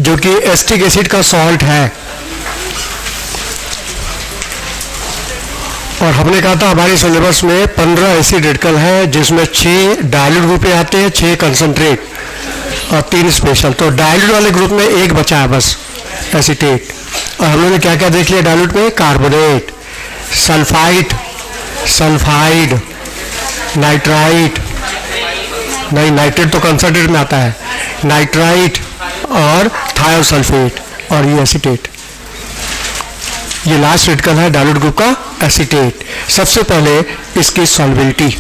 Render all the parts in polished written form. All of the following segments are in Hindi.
जो कि एसिटिक एसिड का सॉल्ट है। और हमने कहा था हमारे सिलेबस में 15 एसिड रेडिकल है, जिसमें 6 डायल्यूट ग्रुप में आते हैं, 6 कंसंट्रेट और 3 स्पेशल। तो डायल्यूट वाले ग्रुप में एक बचा है बस, एसीटेट। और हम लोगों ने क्या क्या देख लिया डायल्यूट में? कार्बोनेट, सल्फाइड, नाइट्राइट, नहीं नाइट्रेट तो कंसंट्रेट में आता है, नाइट्राइट और थायोसल्फेट, और ये एसीटेट। ये लास्ट रेडिकल है डायल्यूट ग्रुप का, एसीटेट। सबसे पहले इसकी सॉल्युबिलिटी,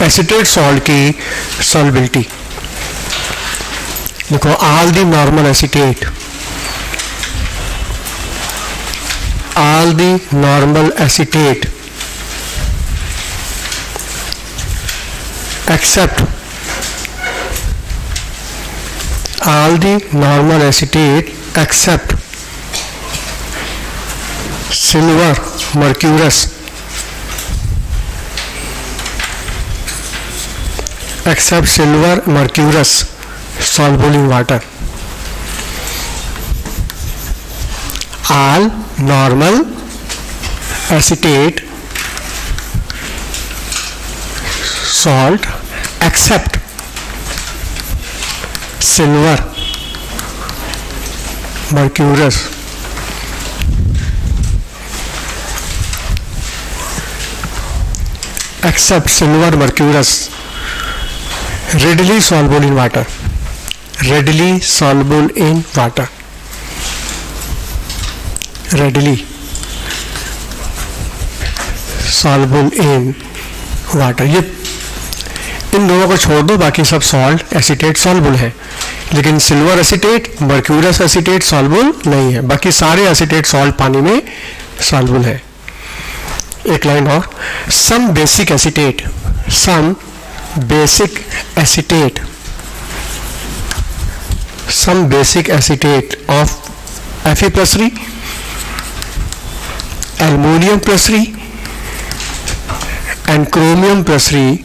एसीटेट सॉल्ट की सॉल्युबिलिटी देखो। All the normal acetate, all the normal acetate except silver mercurous, soluble in water. All normal acetate salt except silver mercurous, readily soluble in water, readily soluble in water. ये इन दोनों को छोड़ दो, बाकी सब सॉल्ट एसीटेट सॉल्युबल है, लेकिन silver acetate, mercurous acetate soluble नहीं है। बाकी सारे एसीटेट सॉल्ट पानी में सॉल्युबल है। एक लाइन और, some basic acetate of Fe+3, Al+3 and Chromium+3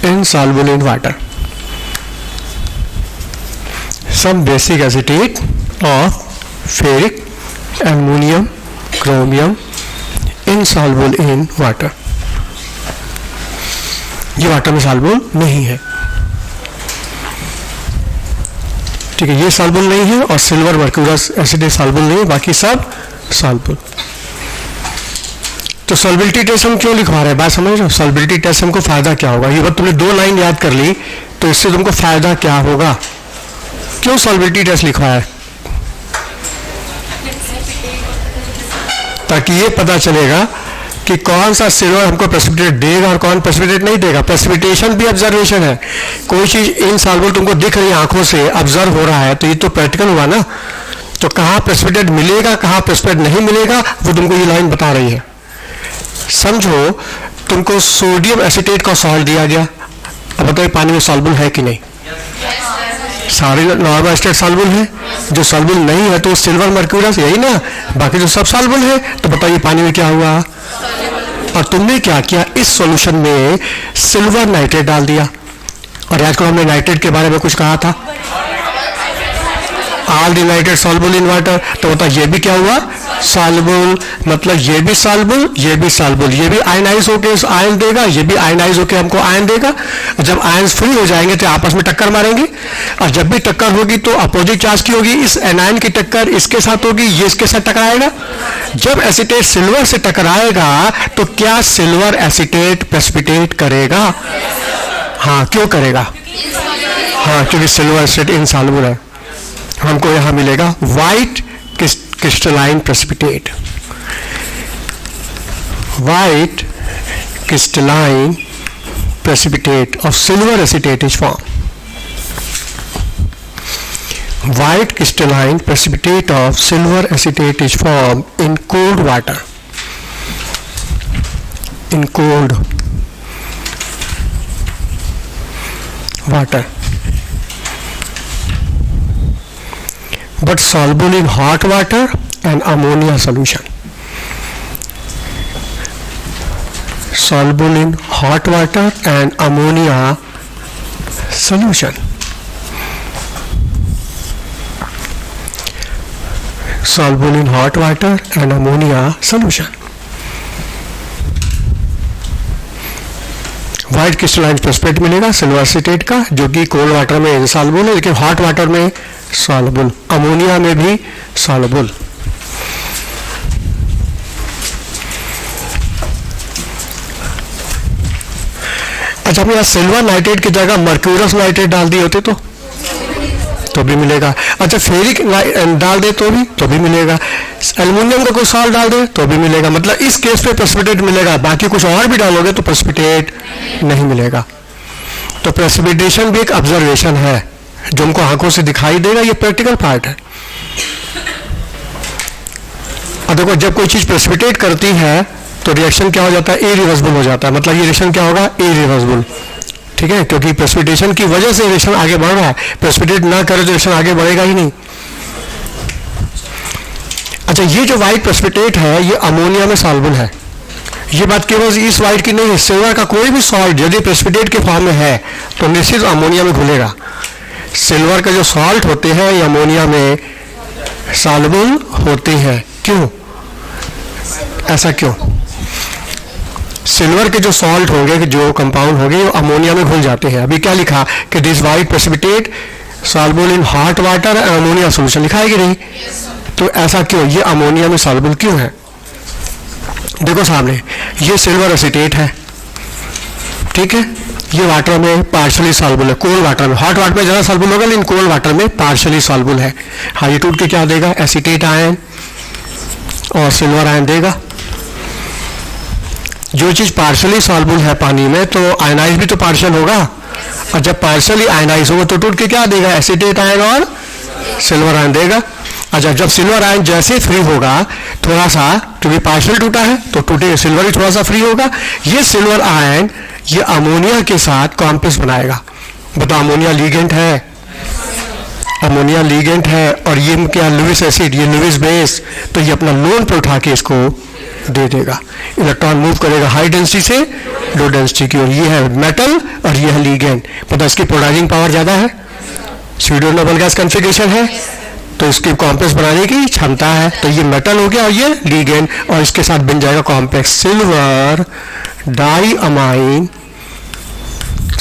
insoluble in water. Some basic acetate of ferric, ammonium, chromium insoluble in water. ये वाटर में सॉल्युबल नहीं है, ठीक है। ये सॉल्युबल नहीं है और सिल्वर मर्क्यूरस एसिड सॉल्युबल नहीं है, बाकी सब सॉल्युबल। तो सॉल्युबिलिटी टेस्ट हम क्यों लिखवा रहे हैं, बात समझ रहे हो? सॉल्युबिलिटी टेस्ट हमको फायदा क्या होगा, ये बात तुमने 2 लाइन याद कर ली, तो इससे तुमको फायदा क्या होगा? क्यों सॉल्युबिलिटी टेस्ट लिखवाया है? ताकि ये पता चलेगा कि कौन सा सिल्वर हमको प्रेसिपिटेट देगा और कौन प्रेसिपिटेट नहीं देगा। प्रेसिपिटेशन भी ऑब्जर्वेशन है, कोई चीज इनसॉल्युबल तुमको दिख रही है, आंखों से ऑब्जर्व हो रहा है, तो ये तो प्रैक्टिकल हुआ ना। तो कहाँ प्रेसिपिटेट मिलेगा, कहाँ प्रेसिपिटेट नहीं मिलेगा, वो तुमको ये लाइन बता रही है। समझो, तुमको सोडियम एसीटेट का सॉल्ट दिया गया, अब बताइए पानी में सॉल्युबल है कि नहीं? सारे नॉर्मल एसिटेट सॉल्युबल है, जो सॉल्युबल नहीं है तो सिल्वर मर्क्यूरस, यही ना, बाकी जो सब सॉल्युबल है। तो बताइए पानी में क्या हुआ? और तुमने क्या किया, इस सॉल्यूशन में सिल्वर नाइट्रेट डाल दिया। और आज को हमने नाइट्रेट के बारे में कुछ कहा था, all the nitrate soluble in water. तो बता ये भी क्या हुआ? सॉल्युबल, मतलब ये भी सॉल्युबल, ये भी सॉल्युबल, ये भी आयनाइज होकर आयन देगा, ये भी आयनाइज होकर हमको आयन देगा। और जब आयन फ्री हो जाएंगे तो आपस में टक्कर मारेंगे, और जब भी टक्कर होगी तो अपोजिट चार्ज की होगी, इस एनायन की टक्कर इसके साथ होगी, ये इसके साथ टकराएगा। जब एसीटेट सिल्वर से टकराएगा तो क्या सिल्वर एसीटेट प्रेसिपिटेट करेगा? हाँ, क्यों करेगा? हाँ, क्योंकि सिल्वर एसीटेट इनसॉल्युबल है। हमको यहां मिलेगा white crystalline precipitate, white crystalline precipitate of silver acetate is formed. White crystalline precipitate of silver acetate is formed in cold water. In cold water, but soluble in hot water and ammonia solution. soluble in hot water and ammonia solution. Soluble in hot water and ammonia solution. White crystalline precipitate मिलेगा सिल्वर एसीटेट का, जो कि कोल्ड वाटर में इनसॉल्युबल है लेकिन हॉट वाटर में सॉल्युबल, अमोनिया में भी सॉल्युबल। अच्छा, हम यहाँ सिल्वर नाइट्रेट की जगह मर्क्यूरस नाइट्रेट डाल दिए होते तो भी मिलेगा। अच्छा, फेरिक डाल दे तो भी मिलेगा। एल्युमिनियम का कोई सॉल्ट डाल दे तो भी मिलेगा। मतलब इस केस पे प्रेसिपिटेट मिलेगा, बाकी कुछ और भी डालोगे तो प्रेसिपिटेट नहीं मिलेगा। तो प्रेसिपिटेशन भी एक ऑब्जर्वेशन है जो हमको आंखों से दिखाई देगा, ये प्रैक्टिकल पार्ट है। और देखो, जब कोई चीज प्रेसिपिटेट करती है तो रिएक्शन क्या हो जाता है, इरिवर्सिबल हो जाता है। मतलब ये रिएक्शन क्या होगा, इरिवर्सिबल, ठीक है, क्योंकि प्रेसिपिटेशन की वजह से रिएक्शन आगे बढ़ रहा है। प्रेसिपिटेट ना करे तो रिएक्शन आगे बढ़ेगा ही नहीं। अच्छा, ये जो व्हाइट प्रेसिपिटेट है ये अमोनिया में सॉल्युबल है। ये बात केवल इस व्हाइट की नहीं है, सिल्वर का कोई भी सॉल्ट यदि प्रेसिपिटेट के फॉर्म में है तो निश्चित अमोनिया में घुलेगा। सिल्वर के जो सॉल्ट होते हैं ये अमोनिया में सॉल्युबल होते हैं। क्यों, ऐसा क्यों? सिल्वर के जो सॉल्ट होंगे, जो कंपाउंड होंगे, वो अमोनिया में घुल जाते हैं। अभी क्या लिखा कि this white precipitate soluble in hot water and ammonia solution, लिखा है कि नहीं? तो ऐसा क्यों, ये अमोनिया में सॉल्युबल क्यों है? देखो सामने, ये सिल्वर एसीटेट है, ठीक है, ये वाटर में पार्शियली सॉल्युबल है, कोल्ड वाटर में। हॉट वाटर में ज़्यादा सॉल्युबल होगा लेकिन कोल्ड वाटर में पार्शियली सॉल्युबल है। हाँ, ये टूट के क्या देगा, एसीटेट आयन और सिल्वर आयन देगा। जो चीज़ पार्शियली सॉल्युबल है पानी में तो आयनाइज भी तो पार्शियल होगा, और जब पार्शियली आयनाइज होगा तो टूट के क्या देगा, एसीटेट आयन और सिल्वर आयन देगा। अच्छा, जब सिल्वर आयन जैसे फ्री होगा थोड़ा सा, क्योंकि पार्शियल टूटा है तो टूटे सिल्वर ही थोड़ा सा फ्री होगा, ये सिल्वर आयन ये अमोनिया के साथ कॉम्प्लेक्स बनाएगा। बताओ, अमोनिया लीगेंट है, अमोनिया लीगेंट है, और ये क्या, लुइस एसिड, ये लुइस बेस, तो ये अपना लोन पर उठा के इसको दे देगा। इलेक्ट्रॉन मूव करेगा हाई डेंसिटी से लो डेंसिटी की ओर। ये है मेटल और ये है लीगेंड। पता इसकी पोलराइजिंग पावर ज़्यादा है, स्यूडो नोबल गैस कॉन्फ़िगरेशन है, तो इसकी कॉम्प्लेक्स बनाने की क्षमता है। तो ये मेटल हो गया और ये लीगेंड, और इसके साथ बन जाएगा complex silver diammine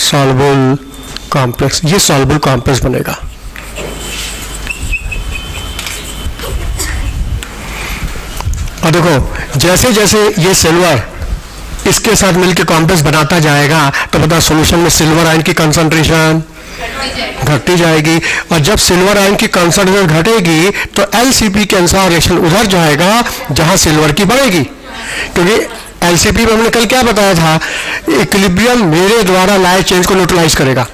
soluble complex. ये सॉल्युबल कॉम्प्लेक्स बनेगा। और देखो, जैसे जैसे ये सिल्वर इसके साथ मिलकर कॉम्प्लेक्स बनाता जाएगा तो पता सॉल्यूशन में सिल्वर आयन की कंसंट्रेशन घटती जाएगी, और जब सिल्वर आयन की कंसंट्रेशन घटेगी तो एलसीपी के अनुसार रिएक्शन उधर जाएगा जहां सिल्वर की बढ़ेगी। क्योंकि एलसीपी में हमने कल क्या बताया था, इक्विलिब्रियम मेरे द्वारा लाए चेंज को न्यूट्रलाइज करेगा।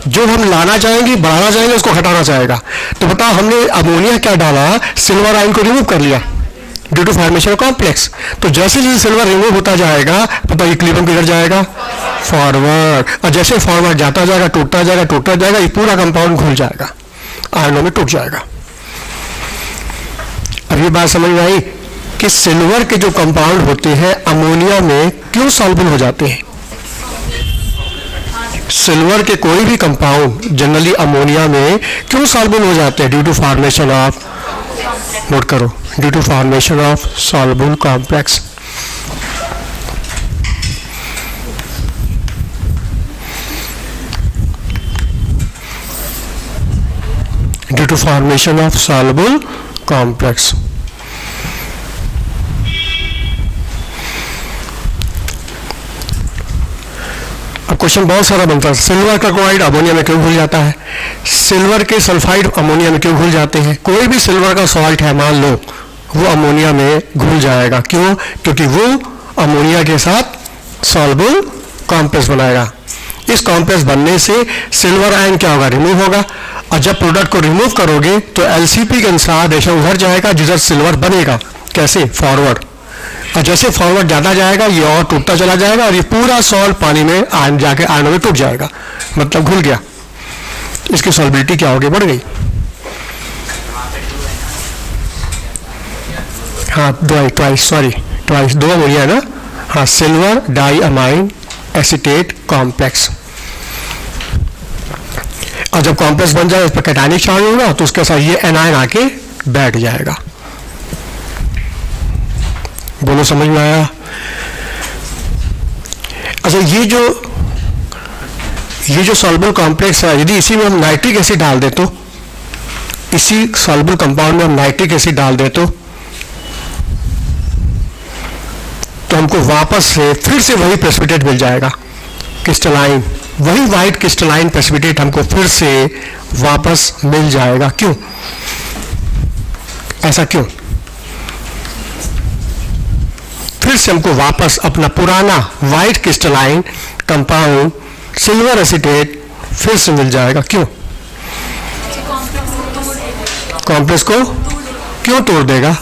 जो हम लाना चाहेंगे, बढ़ाना चाहेंगे, उसको घटाना चाहेगा। तो बताओ, हमने अमोनिया क्या डाला, सिल्वर आयन को रिमूव कर लिया ड्यू टू फॉर्मेशन कॉम्प्लेक्स। तो जैसे जैसे सिल्वर रिमूव होता जाएगा पता इक्विलिब्रियम किधर जाएगा, फॉरवर्ड, और जैसे फॉरवर्ड जाता जाएगा टूटता जाएगा, ये पूरा कंपाउंड घुल जाएगा, आयनों में टूट जाएगा। अब ये बात समझ में आई कि सिल्वर के जो कंपाउंड होते हैं अमोनिया में क्यों सॉल्युबल हो जाते हैं। सिल्वर के कोई भी कंपाउंड जनरली अमोनिया में क्यों सॉल्युबल हो जाते हैं, due to formation of, note करो, due to formation of soluble complex. Due to formation of soluble complex. अब क्वेश्चन बहुत सारा बनता है, सिल्वर का क्लोराइड अमोनिया में क्यों घुल जाता है, सिल्वर के सल्फाइड अमोनिया में क्यों घुल जाते हैं। कोई भी सिल्वर का सॉल्ट है मान लो, वो अमोनिया में घुल जाएगा। क्यों, क्योंकि वो अमोनिया के साथ सॉल्युबल कॉम्प्लेक्स बनाएगा। इस कॉम्प्लेक्स बनने से सिल्वर आयन क्या होगा, रिमूव होगा, और जब प्रोडक्ट को रिमूव करोगे तो एलसीपी के अनुसार रेशो उधर जाएगा जिधर सिल्वर बनेगा। कैसे, फॉरवर्ड, और जैसे फॉरवर्ड जाता जाएगा ये और टूटता चला जाएगा, और ये पूरा सॉल्ट पानी में आयन जाके आयनों में टूट जाएगा, मतलब घुल गया। इसकी सॉल्युबिलिटी क्या होगी, बढ़ गई। हाँ, ट्वाइस, दो अमोनिया है ना, हाँ, सिल्वर डाइअमाइन एसीटेट कॉम्प्लेक्स। और जब कॉम्प्लेक्स बन जाए, इस पर कैटायनिक चार्ज होगा तो उसके साथ ये एनायन आके बैठ जाएगा। बोलो, समझ में आया? अच्छा, ये जो सॉल्युबल कॉम्प्लेक्स है, यदि इसी में हम नाइट्रिक एसिड डाल दे तो, इसी सॉल्युबल कंपाउंड में हम नाइट्रिक एसिड डाल दे तो हमको वापस से फिर से वही प्रेसिपिटेट मिल जाएगा, क्रिस्टलाइन, वही वाइट क्रिस्टलाइन प्रेसिपिटेट हमको फिर से वापस मिल जाएगा। क्यों? ऐसा क्यों? फिर से हमको वापस अपना पुराना white crystalline compound silver acetate फिर से मिल जाएगा। क्यों? कॉम्प्लेक्स को क्यों तोड़ देगा?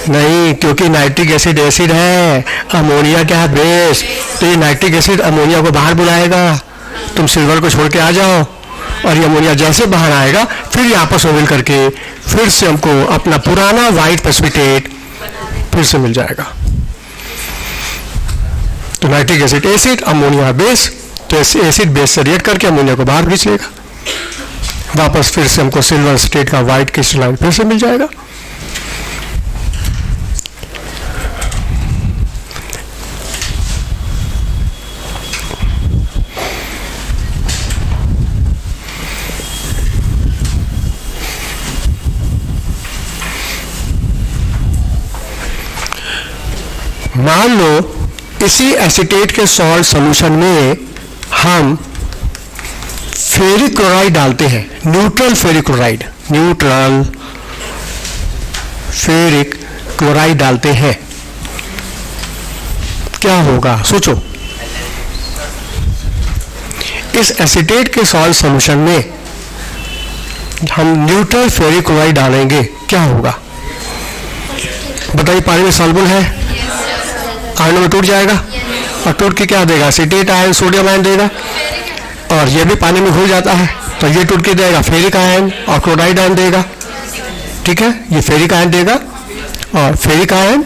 नहीं, क्योंकि नाइट्रिक एसिड एसिड है, अमोनिया क्या है? बेस। तो ये नाइट्रिक एसिड अमोनिया को बाहर बुलाएगा, तुम सिल्वर को छोड़ के आ जाओ, और ये अमोनिया जैसे बाहर आएगा फिर ये आपस में मिल करके फिर से हमको अपना पुराना वाइट प्रेसिपिटेट फिर से मिल जाएगा। तो nitric acid acid, ammonia base, तो एसिड बेस से रिएक्ट करके अमोनिया को बाहर खींच लेगा, वापस फिर से हमको सिल्वर स्टेट का वाइट क्रिस्टलाइन फिर से मिल जाएगा। मान लो इसी एसीटेट के सॉल्ट सॉल्यूशन में हम फेरिक क्लोराइड डालते हैं, neutral ferric chloride, neutral ferric chloride डालते हैं, क्या होगा? सोचो, इस एसीटेट के सॉल्ट सॉल्यूशन में हम न्यूट्रल फेरिक क्लोराइड डालेंगे, क्या होगा? बताइए, पानी में सॉल्युबल है, आयनों में टूट जाएगा, और टूट के क्या देगा? एसीटेट आयन, सोडियम आयन देगा, और ये भी पानी में घुल जाता है तो ये टूट के देगा फेरिक आयन और क्लोराइड आयन देगा। ठीक है, ये फेरिक आयन देगा और फेरिक आयन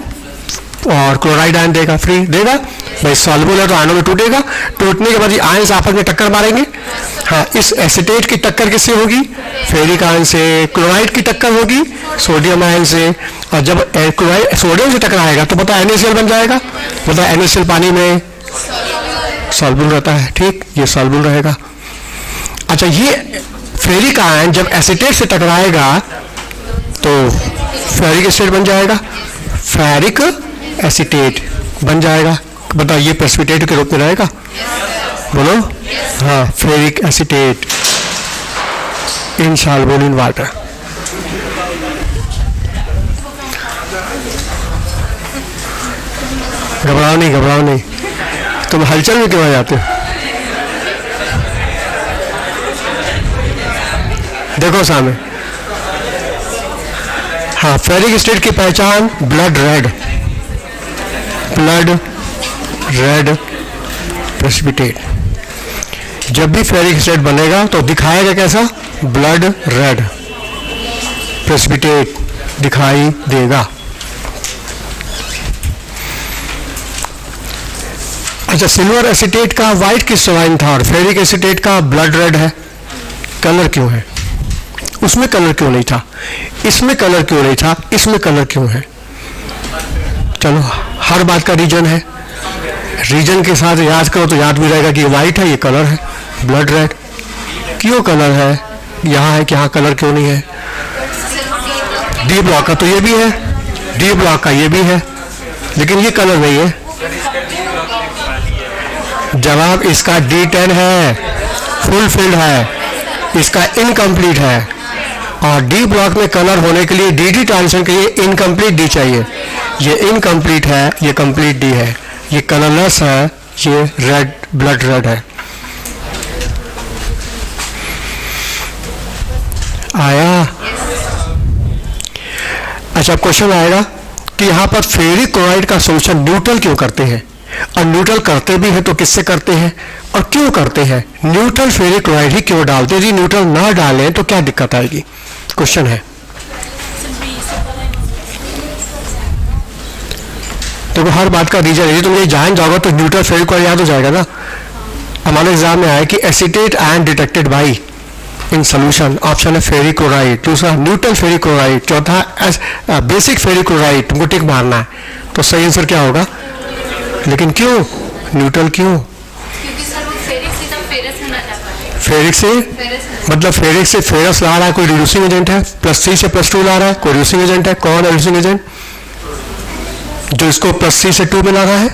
और क्लोराइड आयन देगा, फ्री देगा भाई। सॉल्युबल है तो आयनों में टूटेगा, टूटने के बाद ये आयन आपस में टक्कर मारेंगे। हाँ, इस एसीटेट की टक्कर किससे होगी? फेरिक आयन से। क्लोराइड की टक्कर होगी सोडियम आयन से, और जब क्लोराइड सोडियम से टकराएगा तो पता NaCl बन जाएगा। पता NaCl पानी में सॉल्युबल रहता है, ठीक, ये सॉल्युबल रहेगा। अच्छा, ये फेरिक आयन जब एसीटेट से टकराएगा तो फेरिक एसिड बन जाएगा, फेरिक एसीटेट बन जाएगा। बताओ, ये प्रेसिपिटेट के रूप में रहेगा? बोलो, हाँ, ferric acetate insoluble in water. घबराओ नहीं, घबराओ नहीं, तुम हलचल में क्यों आ जाते हो? देखो सामने, हाँ, फेरिक स्टेट की पहचान blood red, blood red precipitate. जब भी फेरिक स्टेट बनेगा तो दिखाएगा कैसा? ब्लड रेड प्रेसिपिटेट दिखाई देगा। अच्छा, सिल्वर एसीटेट का व्हाइट क्रिस्टलाइन था और फेरिक एसीटेट का ब्लड रेड है, कलर क्यों है? उसमें कलर क्यों नहीं था, इसमें कलर क्यों नहीं था, इसमें कलर क्यों है? चलो, हर बात का रीजन है, रीजन के साथ याद करो तो याद भी रहेगा कि व्हाइट है, ये कलर है, ब्लड रेड। क्यों कलर है यहाँ है कि यहाँ कलर क्यों नहीं है? डी ब्लॉक का तो ये भी है, डी ब्लॉक का ये भी है, लेकिन ये कलर नहीं है। जवाब इसका D10 है, फुल फिल्ड है, इसका इनकम्प्लीट है, और डी ब्लॉक में कलर होने के लिए DD ट्रांजिशन के लिए इनकम्प्लीट डी चाहिए। ये इनकम्प्लीट है, ये कंप्लीट डी है, ये कलरलेस है, ये रेड, ब्लड रेड है। आया? अच्छा, क्वेश्चन आएगा कि यहाँ पर फेरिक क्लोराइड का सोल्यूशन न्यूट्रल क्यों करते हैं, और न्यूट्रल करते भी हैं तो किससे करते हैं और क्यों करते हैं? न्यूट्रल फेरिक क्लोराइड ही क्यों डालते हैं? यदि न्यूट्रल ना डालें तो क्या दिक्कत आएगी? क्वेश्चन है। तो तुमको हर बात का रीजन है, तुम ये जान जाओगे तो न्यूट्रल फेरिक क्लोराइड याद हो जाएगा ना। हमारे एग्जाम में आया कि acetate ion detected by in solution, option है फेरिक क्लोराइड, दूसरा न्यूट्रल फेरिक क्लोराइड, चौथा बेसिक फेरिक क्लोराइड, तुमको टिक मारना है। तो सही आंसर क्या होगा? लेकिन क्यों न्यूट्रल क्यों? क्योंकि सर वो फेरिक से तब फेरस में ना जा पाए। फेरिक से मतलब फेरिक से फेरस ला रहा है, कोई रिड्यूसिंग एजेंट है, +3 से +2 ला रहा है, कोई रिड्यूसिंग एजेंट है। कौन है रिड्यूसिंग एजेंट जो इसको +3 से 2 में ला रहा है?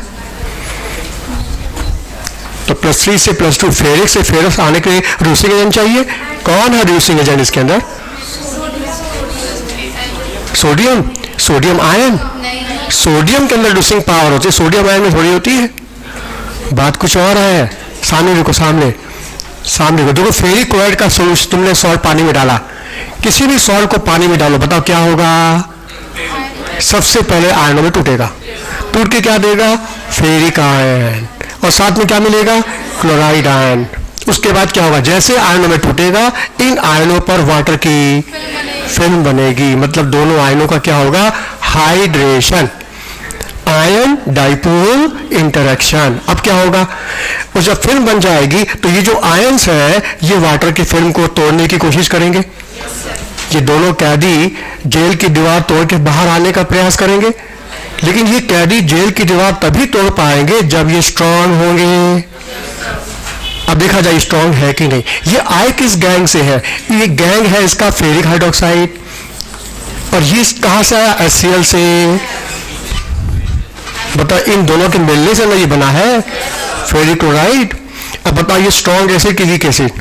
तो +3 से +2 फेरिक से फेरस आने के लिए रिड्यूसिंग एजेंट चाहिए। कौन है रिड्यूसिंग एजेंट इसके अंदर? Sodium, sodium ion. सोडियम के अंदर रिड्यूसिंग पावर होती है, सोडियम आयन में थोड़ी होती है। बात कुछ और है। सामने देखो, सामने सामने देखो, देखो फेरिक क्लोराइड का सोल्यूशन तुमने सॉल्ट पानी में डाला, किसी भी सॉल्ट को पानी में डालो, बताओ क्या होगा? सबसे पहले आयनों में टूटेगा, टूट के क्या देगा? फेरिक आयन, और साथ में क्या मिलेगा? Chloride ion. उसके बाद क्या होगा? जैसे आयनों में टूटेगा, इन आयनों पर वाटर की फिल्म बनेगी, मतलब दोनों आयनों का क्या होगा? Hydration, ion dipole interaction. अब क्या होगा? और जब फिल्म बन जाएगी तो ये जो आयन्स है ये वाटर की फिल्म को तोड़ने की कोशिश करेंगे। ये दोनों कैदी जेल की दीवार तोड़ के बाहर आने का प्रयास करेंगे, लेकिन ये कैदी जेल की दीवार तभी तोड़ पाएंगे जब ये स्ट्रांग होंगे। अब देखा जाए स्ट्रांग है कि नहीं। ये आय किस गैंग से है? ये गैंग है इसका फेरिक हाइड्रोक्साइड, और ये कहां से आया? HCl से। बताओ इन दोनों के मिलने से ना ये बना है फेरिक क्लोराइड। अब बताओ ये स्ट्रांग एसिड की वीक एसिड?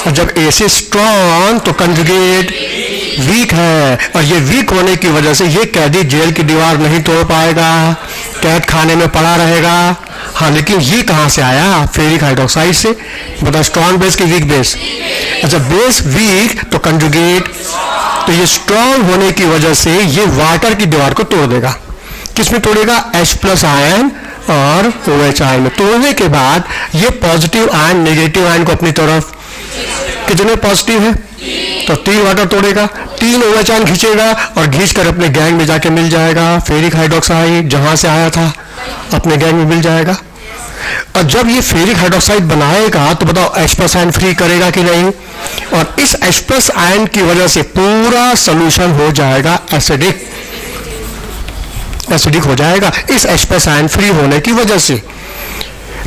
और जब एसिड स्ट्रांग तो कंजुगेट वीक है, और ये वीक होने की वजह से ये कैदी जेल की दीवार नहीं तोड़ पाएगा, कैद खाने में पड़ा रहेगा। हाँ, लेकिन ये कहां से आया? फेरिक हाइड्रोक्साइड से। बताओ स्ट्रांग बेस की वीक बेस? अच्छा, बेस वीक तो कंजुगेट, तो ये स्ट्रांग होने की वजह से ये वाटर की दीवार को तोड़ देगा। किसमें तोड़ेगा? H+ आयन और OH आयन में। तोड़ने के बाद ये पॉजिटिव आयन नेगेटिव आयन को अपनी तरफ, कितने पॉजिटिव है? तो 3 वाटर तोड़ेगा, 3 OH आयन खींचेगा और खींचकर अपने गैंग में जाके मिल जाएगा। फेरिक हाइड्रोक्साइड जहां से आया था अपने गैंग में मिल जाएगा। और जब ये फेरिक हाइड्रोक्साइड बनाएगा तो बताओ H+ आयन फ्री करेगा कि नहीं? और इस H+ आयन की वजह से पूरा सोल्यूशन हो जाएगा एसिडिक, एसिडिक हो जाएगा इस H+ आयन फ्री होने की वजह से।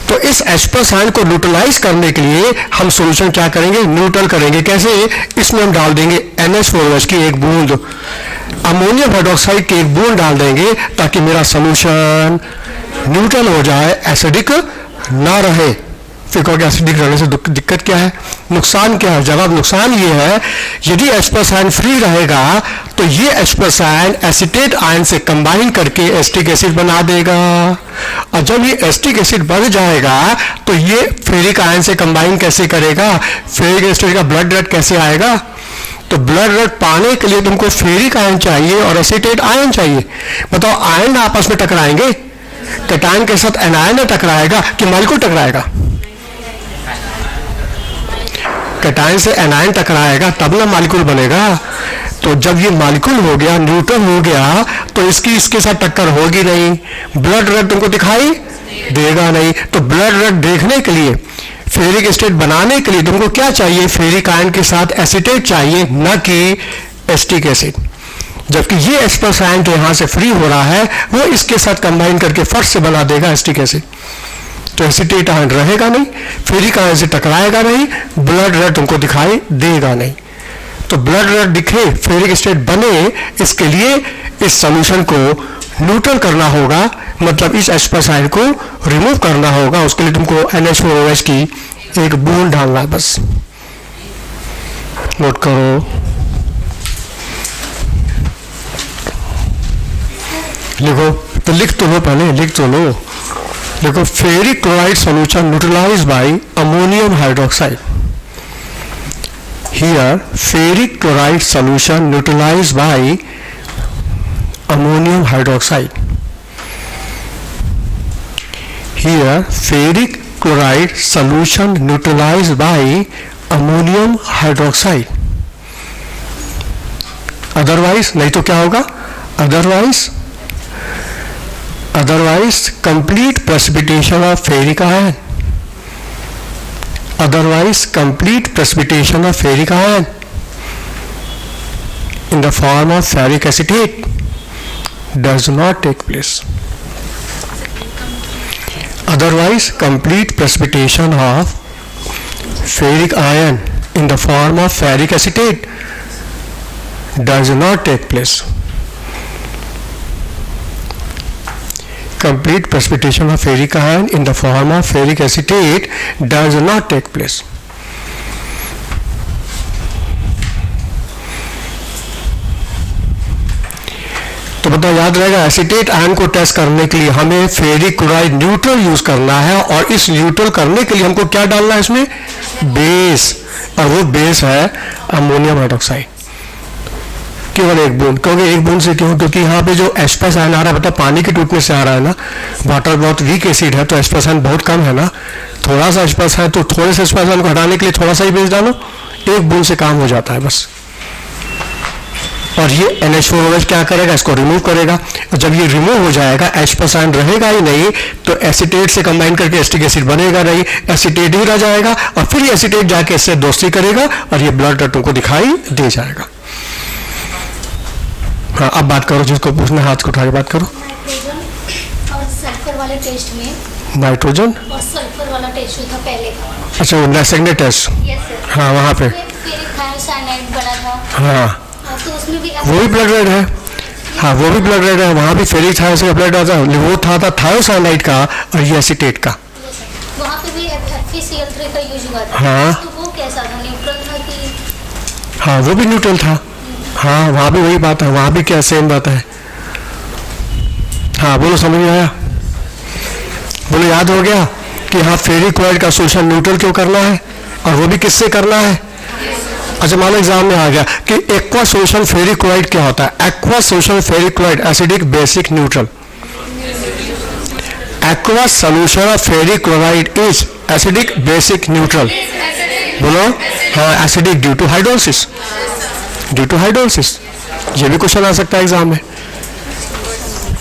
तो इस H+ आयन को न्यूट्रलाइज करने के लिए हम सॉल्यूशन क्या करेंगे? न्यूट्रल करेंगे। कैसे? इसमें हम डाल देंगे NH4OH की एक बूंद, अमोनियम हाइड्रोक्साइड की एक बूंद डाल देंगे, ताकि मेरा सॉल्यूशन न्यूट्रल हो जाए, एसिडिक ना रहे। फिर कहोगे एसिडिक रहने से दिक्कत क्या है, नुकसान क्या है? जवाब नुकसान ये है, यदि H+ आयन फ्री रहेगा तो ये H+ आयन एसिटेट आयन से कंबाइन करके एसिटिक एसिड बना देगा, और जब ये एसिटिक एसिड बन जाएगा तो ये फेरिक आयन से कंबाइन कैसे करेगा? फेरिक एसिड का ब्लड रेड कैसे आएगा? तो ब्लड रेड पाने के लिए तुमको फेरिक आयन चाहिए और एसिटेट आयन चाहिए। बताओ आयन आपस में टकराएंगे, कैटायन के साथ एनायन टकराएगा कि मॉलिक्यूल टकराएगा? कैटायन से एनायन टकराएगा तब ना मॉलिक्यूल बनेगा। तो जब ये मॉलिक्यूल हो गया, न्यूट्रल हो गया, तो इसके साथ टक्कर होगी नहीं, ब्लड रेड तुमको दिखाई देगा नहीं। तो ब्लड रेड देखने के लिए, फेरिक एसिड बनाने के लिए तुमको क्या चाहिए? फेरिक आयन के साथ एसिटेट चाहिए, न कि एसिटिक एसिड। जबकि ये H+ आयन जो यहाँ से फ्री हो रहा है वो इसके साथ कंबाइन करके फट से बना देगा एसिटिक एसिड। तो एसिटेट आयन रहेगा नहीं, फेरिक आयन से टकराएगा नहीं, ब्लड रेड तुमको दिखाई देगा नहीं। तो ब्लड रेड दिखे, फेरिक एसिड बने, इसके लिए इस सॉल्यूशन को न्यूट्रल करना होगा, मतलब इस H+ आयन को रिमूव करना होगा। उसके लिए तुमको NH4OH की एक बूंद डालना है, बस नोट करो, लिखो। तो लिख तो लो, पहले लिख तो लो। देखो, ferric chloride solution neutralise by ammonium hydroxide. Here ferric chloride solution neutralise by ammonium hydroxide. Here ferric chloride solution neutralise by ammonium hydroxide. Otherwise, नहीं तो क्या होगा? Otherwise otherwise complete precipitation of ferric iron, otherwise complete precipitation of ferric iron in the form of ferric acetate does not take place. Otherwise complete precipitation of ferric iron in the form of ferric acetate does not take place. Complete precipitation of ferric iron in the form of ferric acetate does not take place. तो बता याद रहेगा, एसीटेट आयन को टेस्ट करने के लिए हमें फेरिक क्लोराइड न्यूट्रल यूज करना है, और इस न्यूट्रल करने के लिए हमको क्या डालना है इसमें? बेस, और वो बेस है अमोनियम हाइड्रोक्साइड, केवल एक बूंद। क्योंकि एक बूंद से क्यों? क्योंकि यहाँ पे जो H+ आयन आ रहा है, मतलब पानी के टूटने से आ रहा है ना, वाटर बहुत वीक एसिड है तो H+ आयन बहुत कम है ना, थोड़ा सा H+ है तो थोड़े से H+ आयन को हटाने के लिए थोड़ा सा ही बेस डालो, एक बूंद से काम हो जाता है बस। और ये NH4OH क्या करेगा? इसको रिमूव करेगा, और जब ये रिमूव हो जाएगा H+ आयन रहेगा ही नहीं, तो एसीटेट से कंबाइन करके एसिटिक एसिड बनेगा नहीं, एसीटेट ही रह जाएगा, और फिर ये एसीटेट जाके इससे दोस्ती करेगा और ये ब्लड तत्वों को दिखाई दे जाएगा। हाँ, अब बात करो, जिसको पूछना हाथ को उठा के बात करो। नाइट्रोजन और सल्फर वाले टेस्ट में, नाइट्रोजन और सल्फर वाला टेस्ट जो था पहले का, अच्छा वो सेकंड टेस्ट, यस सर, हाँ वहाँ पे, फेरिक थायोसाइनाइड बना था, हाँ तो उसमें भी वो भी ब्लड रेड है, हाँ वो भी ब्लड रेड है, वहाँ भी फेरिक थायोसाइनाइड ब्लड आता है, वो था थायोसाइनाइड का और ये एसीटेट का। वहाँ पे भी FeCl3 का यूज हुआ था, हाँ। तो वो कैसा था? न्यूट्रल था कि? हाँ वो भी न्यूट्रल था, हाँ वहाँ भी वही बात है, वहाँ भी क्या सेम बात है। हाँ बोलो, समझ में आया? बोलो याद हो गया कि हाँ फेरिक क्लोराइड का सोल्यूशन न्यूट्रल क्यों करना है, और वो भी किससे करना है? अच्छा मान लो एग्जाम में आ गया कि एक्वा सोल्यूशन फेरिक क्लोराइड क्या होता है? Aqua solution ferric chloride acidic basic neutral. Aqua solution of ferric chloride is acidic basic neutral. बोलो हाँ, acidic due to hydrolysis, due to hydrolysis, ये भी क्वेश्चन आ सकता है एग्जाम में।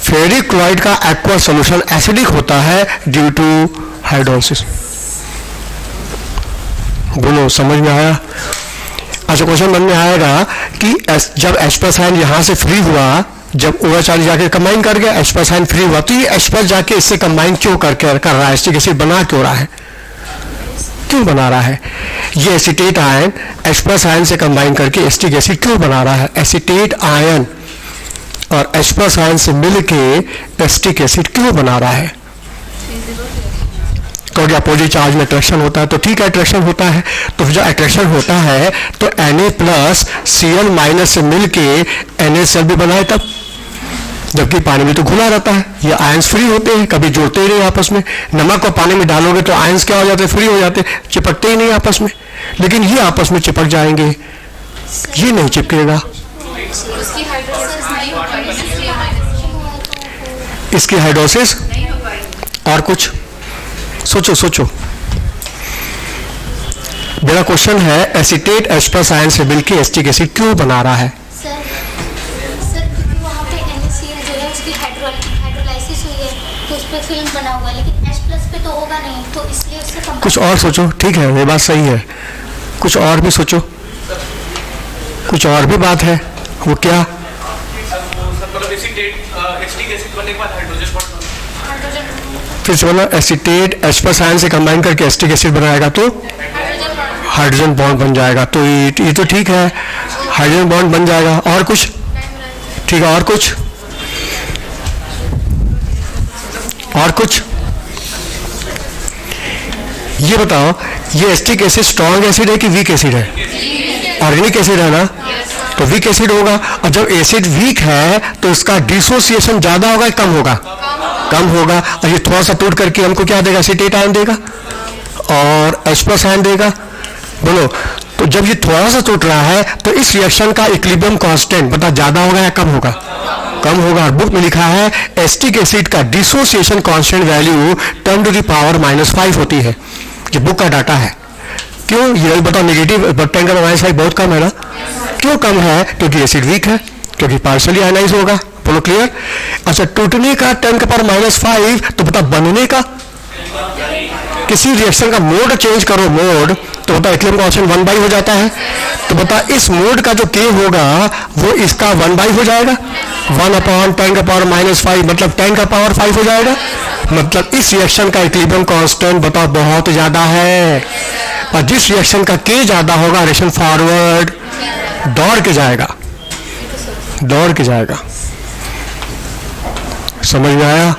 फेरिक क्लोराइड का एक्वा सॉल्यूशन एसिडिक होता है ड्यू टू हाइड्रोलिसिस। बोलो समझ में आया? अच्छा क्वेश्चन मन में आएगा कि जब H+ आयन यहाँ से फ्री हुआ, जब OH जाके कंबाइन कर गया, H+ आयन फ्री हुआ, तो ये H+ जाके इससे कंबाइन क्यों कर रहा है? एसिटिक एसिड बना क्यों रहा है? क्यों बना रहा है? ये एसीटेट आयन H+ आयन से कंबाइन करके एसिटिक एसिड क्यों बना रहा है? एसीटेट आयन और H+ आयन से मिलके एसिटिक एसिड क्यों बना रहा है? क्योंकि अपोजिट चार्ज में अट्रैक्शन होता है, तो ठीक है अट्रैक्शन होता है, तो जब अट्रैक्शन होता है तो Na+Cl- से मिलके NaCl भी बनाए तब, जबकि पानी में तो घुला रहता है, ये आयंस फ्री होते हैं, कभी जुड़ते ही नहीं आपस में। नमक को पानी में डालोगे तो आयंस क्या हो जाते हैं? फ्री हो जाते हैं, चिपकते ही नहीं आपस में, लेकिन ये आपस में चिपक जाएंगे, ये नहीं चिपकेगा। उसकी हाइड्रोलिसिस नहीं हो पाएगी, इसलिए माइनस इसकी हाइड्रोसिस नहीं हो पाएगी। और कुछ सोचो सोचो। मेरा क्वेश्चन है एसीटेट H+ आयन से मिलके एसिटिक एसिड क्यों बना रहा है? सर क्योंकि वहाँ पे NaCl जो है उसकी हाइड्रोलाइसिस हुई है, तो उस पर फिल्म बना हुआ है, लेकिन H+ पे तो होगा नहीं, तो इसलिए उससे कम। कुछ और सोचो, ठीक है ये बात सही है, कुछ और भी सोचो, कुछ और भी बात है, वो क्या? फिर से बोला एसीटेट H+ आयन से कंबाइन करके एसिटिक एसिड बनाएगा तो हाइड्रोजन बॉन्ड बन जाएगा, तो ये तो ठीक है, हाइड्रोजन बॉन्ड बन जाएगा। और कुछ? ठीक है, और कुछ? और कुछ? ये बताओ, ये एसिटिक एसिड स्ट्रॉन्ग एसिड है कि वीक एसिड है? ऑर्गेनिक एसिड है ना, तो वीक एसिड होगा, और जब एसिड वीक है तो इसका डिसोसिएशन ज्यादा होगा या कम होगा? कम होगा, और ये थोड़ा सा टूट करके हमको क्या देगा? एसीटेट आयन देगा और H+ आयन देगा। बोलो, तो जब ये थोड़ा सा टूट रहा है तो इस रिएक्शन का इक्विलिब्रियम कांस्टेंट बता ज्यादा होगा या कम होगा? कम होगा। बुक में लिखा है एसिटिक एसिड का डिसोसिएशन कांस्टेंट वैल्यू 10⁻⁵ होती है, ये बुक का डाटा है। क्यों? ये बताओ, नेगेटिव बट्टेंगर साइड बहुत कम है ना? क्यों कम है? क्योंकि एसिड वीक है, क्योंकि पार्शियली आयनाइज होगा, बोलो क्लियर? अच्छा, टूटने का 10 का पावर -5, तो बता बनने का? किसी रिएक्शन का मोड चेंज करो, मोड, तो बता इक्विलिब्रियम कांस्टेंट 1 हो जाता है। तो बता इस मोड का जो k होगा वो इसका 1 हो जाएगा, 1/10 का पावर -5 मतलब 10 का पावर 5 हो जाएगा। मतलब इस रिएक्शन का इक्विलिब्रियम कांस्टेंट बताओ बहुत ज्यादा है, और जिस रिएक्शन का k ज्यादा होगा रिएक्शन फॉरवर्ड दौड़ के जाएगा, दौड़ के जाएगा। समझ में आया?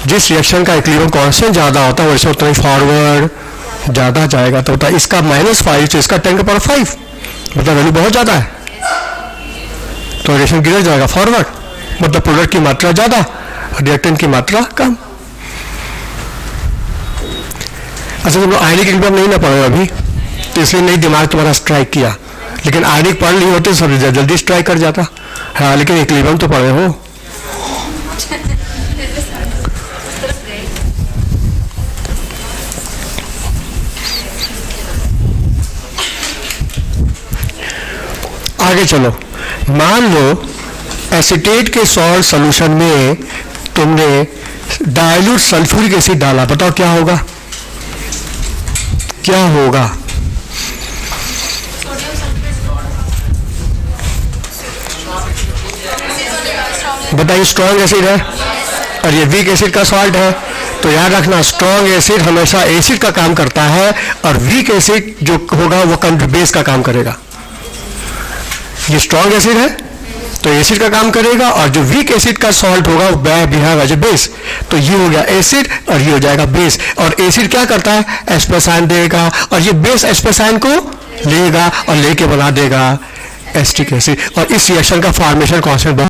जिस रिएक्शन का इक्विलिब्रियम कांस्टेंट ज्यादा होता है वैसे उतना ही फॉरवर्ड ज्यादा जाएगा। तो होता है इसका -5 तो इसका 10 का पावर 5, मतलब वैल्यू बहुत ज्यादा है, तो रिएक्शन गिर जाएगा फॉरवर्ड, मतलब प्रोडक्ट की मात्रा ज्यादा, रिएक्टेंट की मात्रा कम। अच्छा, तुम लोग आयनिक इक्विलिब्रियम नहीं ना पढ़े अभी, तो इसलिए नहीं दिमाग तुम्हारा स्ट्राइक किया, लेकिन आयनिक पढ़ ली होती सब जल्दी स्ट्राइक कर जाता। हाँ, लेकिन इक्विलिब्रियम तो पढ़े हो। आगे चलो, मान लो एसीटेट के सॉल्ट सॉल्यूशन में तुमने डाइल्यूट सल्फ्यूरिक एसिड डाला, बताओ क्या होगा? क्या होगा? बताइए, स्ट्रॉन्ग एसिड है और ये वीक एसिड का सॉल्ट है, तो याद रखना स्ट्रॉन्ग एसिड हमेशा एसिड का काम करता है और वीक एसिड जो होगा वो बेस का काम करेगा। ये स्ट्रॉन्ग एसिड है तो एसिड का काम करेगा, और जो वीक एसिड का सॉल्ट होगा वो बिहेव एज ए बेस। तो ये हो गया एसिड और ये हो जाएगा बेस, और एसिड क्या करता है? एस्पेसाइन देगा, और ये बेस एस्पेसाइन को लेगा और लेके बना देगा एसिटिक एसिड। और इस रिएक्शन का फॉर्मेशन कांस्टेंट